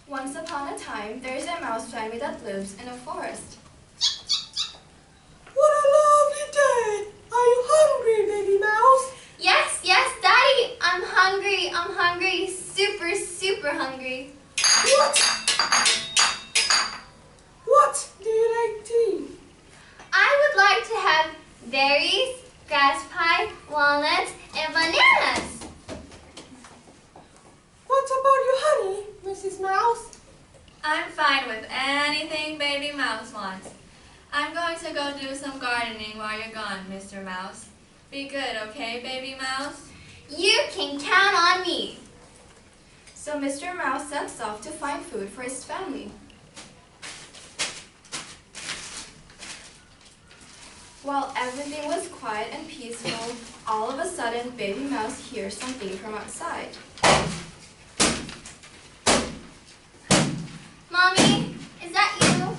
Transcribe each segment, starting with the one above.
Once upon a time, there is a mouse family that lives in a forest. What a lovely day! Are you hungry, baby mouse? Yes, yes, Daddy! I'm hungry, super, super hungry. What? What do you like to eat? I would like to have berries, grass pie, walnuts, and bananas. What about you, honey, Mrs. Mouse? I'm fine with anything Baby Mouse wants. I'm going to go do some gardening while you're gone, Mr. Mouse. Be good, okay, Baby Mouse? You can count on me. So Mr. Mouse sets off to find food for his family. While everything was quiet and peaceful, all of a sudden, Baby Mouse hears something from outside. Mommy, is that you?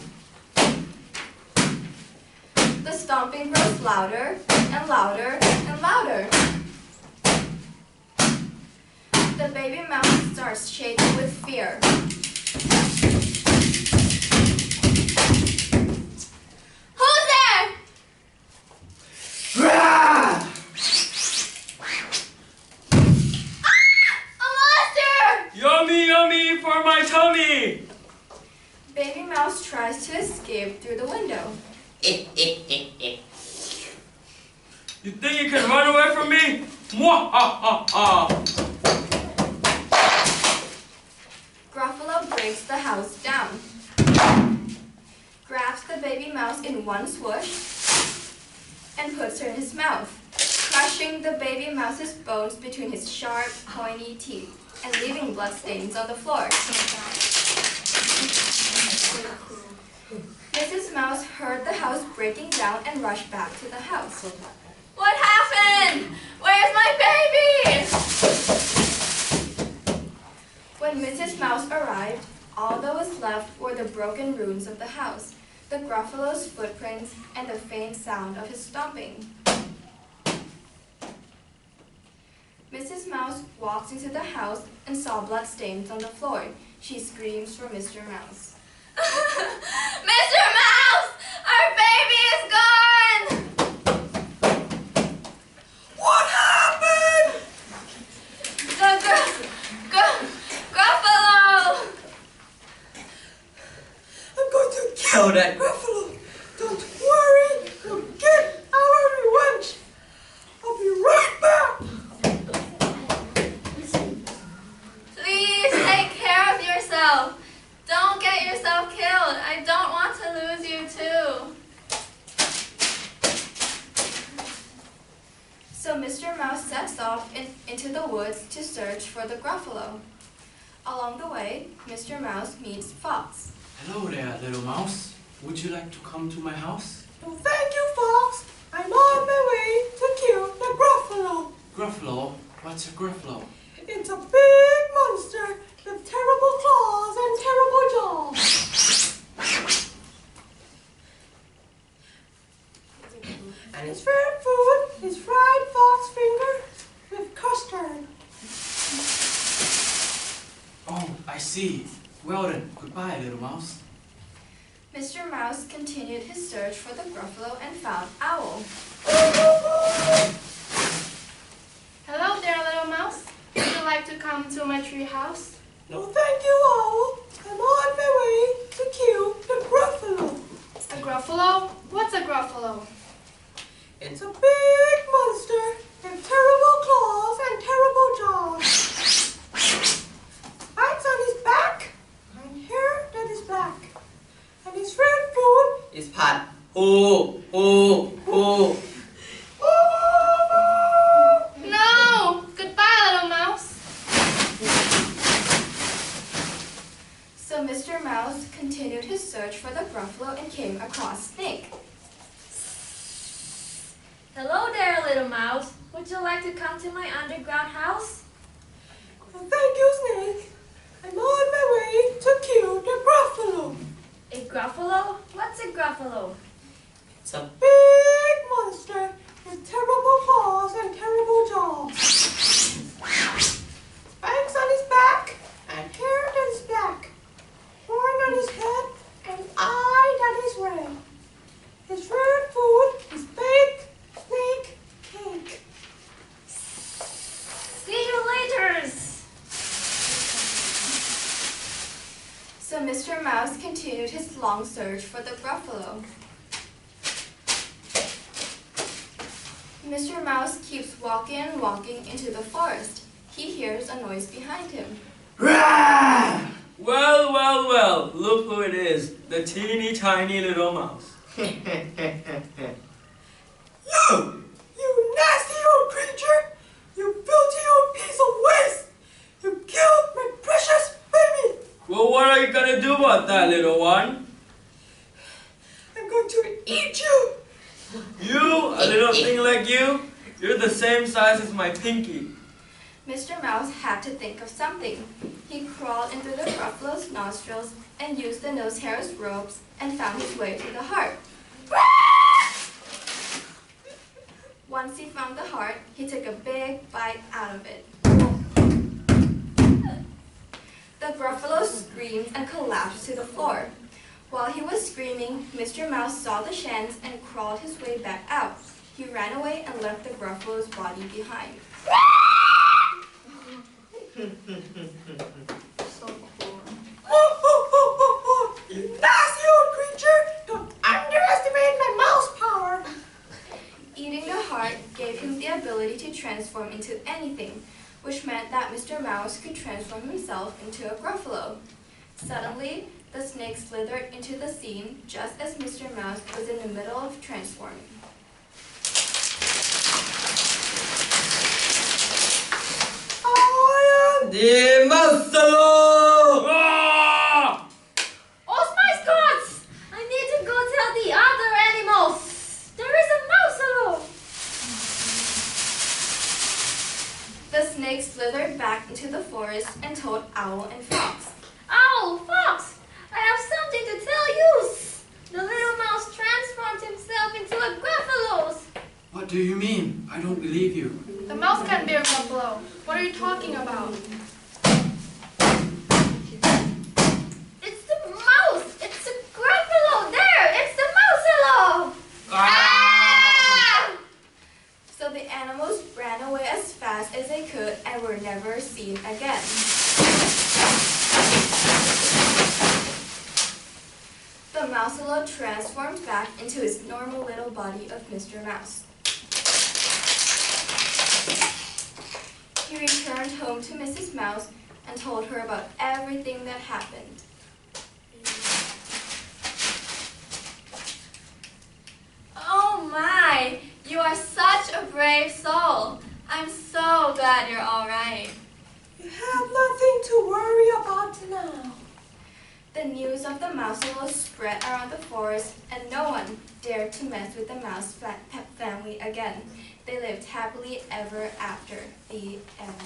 The stomping grows louder and louder and louder. The baby mouse starts shaking with fear. Who's there? Ah! A monster! Yummy, yummy for my tummy! Baby mouse tries to escape through the window. You think you can run away from me? Mwahaha! Gruffalo breaks the house down, grabs the baby mouse in one swoosh, and puts her in his mouth, crushing the baby mouse's bones between his sharp, pointy teeth and leaving bloodstains on the floor. Mrs. Mouse heard the house breaking down and rushed back to the house. What happened? Where's my baby? When Mrs. Mouse arrived, all that was left were the broken ruins of the house, the Gruffalo's footprints, and the faint sound of his stomping. Mrs. Mouse walks into the house and saw bloodstains on the floor. She screams for Mr. Mouse. Mr. Mouse! Our baby is gone! What happened? Gruffalo! I'm going to kill that Gruffalo. Don't worry, we'll get our revenge. I'll be right back. Please take care of yourself. Don't get yourself killed. I don't want to lose you too. So Mr. Mouse sets off into the woods to search for the Gruffalo. Along the way, Mr. Mouse meets Fox. Hello there, little mouse. Would you like to come to my house? No, thank you, Fox. I'm on my way to kill the Gruffalo. Gruffalo? What's a Gruffalo? It's a big monster with terrible claws and terrible jaws. And his favorite food is fried fox finger with custard. Oh, I see. Well then, goodbye, little mouse. Mr. Mouse continued his search for the Gruffalo and found Owl. Hello there, little mouse. Would you like to come to my tree house? No, thank you, Owl. I'm on my way to kill the Gruffalo. A Gruffalo? What's a Gruffalo? It's a big monster with terrible claws and terrible jaws. Spikes on his back and hair that is black. And his favorite food is pat. Ho, ho, ho. No! Goodbye, little mouse. So Mr. Mouse continued his search for the Gruffalo and came across Snake. Hello there, little mouse. Would you like to come to my underground house? Well, thank you, Snake. I'm on my way to kill the Gruffalo. A Gruffalo? What's a Gruffalo? It's a big monster with terrible claws and terrible jaws. Spikes on his back and hair that is black. So Mr. Mouse continued his long search for the Gruffalo. Mr. Mouse keeps walking and walking into the forest. He hears a noise behind him. Well, well, well, look who it is, the teeny tiny little mouse. You nasty old creature! You filthy old piece of waste! You killed my precious baby! Well, what are you gonna do about that, little one? I'm going to eat you! You, a little thing like you? You're the same size as my pinky. Mr. Mouse had to think of something. He crawled into the Gruffalo's nostrils and used the nose hair as ropes and found his way to the heart. Once he found the heart, he took a big bite out of it. The Gruffalo screamed and collapsed to the floor. While he was screaming, Mr. Mouse saw the shins and crawled his way back out. He ran away and left the Gruffalo's body behind. So cool. You nasty old creature! Don't underestimate my mouse power! Eating the heart gave him the ability to transform into anything, which meant that Mr. Mouse could transform himself into a Gruffalo. Suddenly, the snake slithered into the scene just as Mr. Mouse was in the middle of transforming. I am the Mousalo! Ah! Oh my God! I need to go tell the other animals. There is a Mousalo. The snake slithered back into the forest and told Owl and Fox. Owl, Fox, I have something to tell you. The little mouse transformed himself into a Gruffalo. What do you mean? I don't believe you. The mouse can't be a Gruffalo. What are you talking about? It's the mouse. It's a Gruffalo. There, it's the Mousalo. Ah! So the animals ran away as fast as they could and were never seen again. The Mousalo transformed back into his normal little body of Mr. Mouse. He returned home to Mrs. Mouse and told her about everything that happened. Oh my, you are such a brave soul. I'm so glad you're all right. You have nothing to worry about now. The news of the Mousalo spread around the forest, and no one dared to mess with the mouse family again. They lived happily ever after. The end.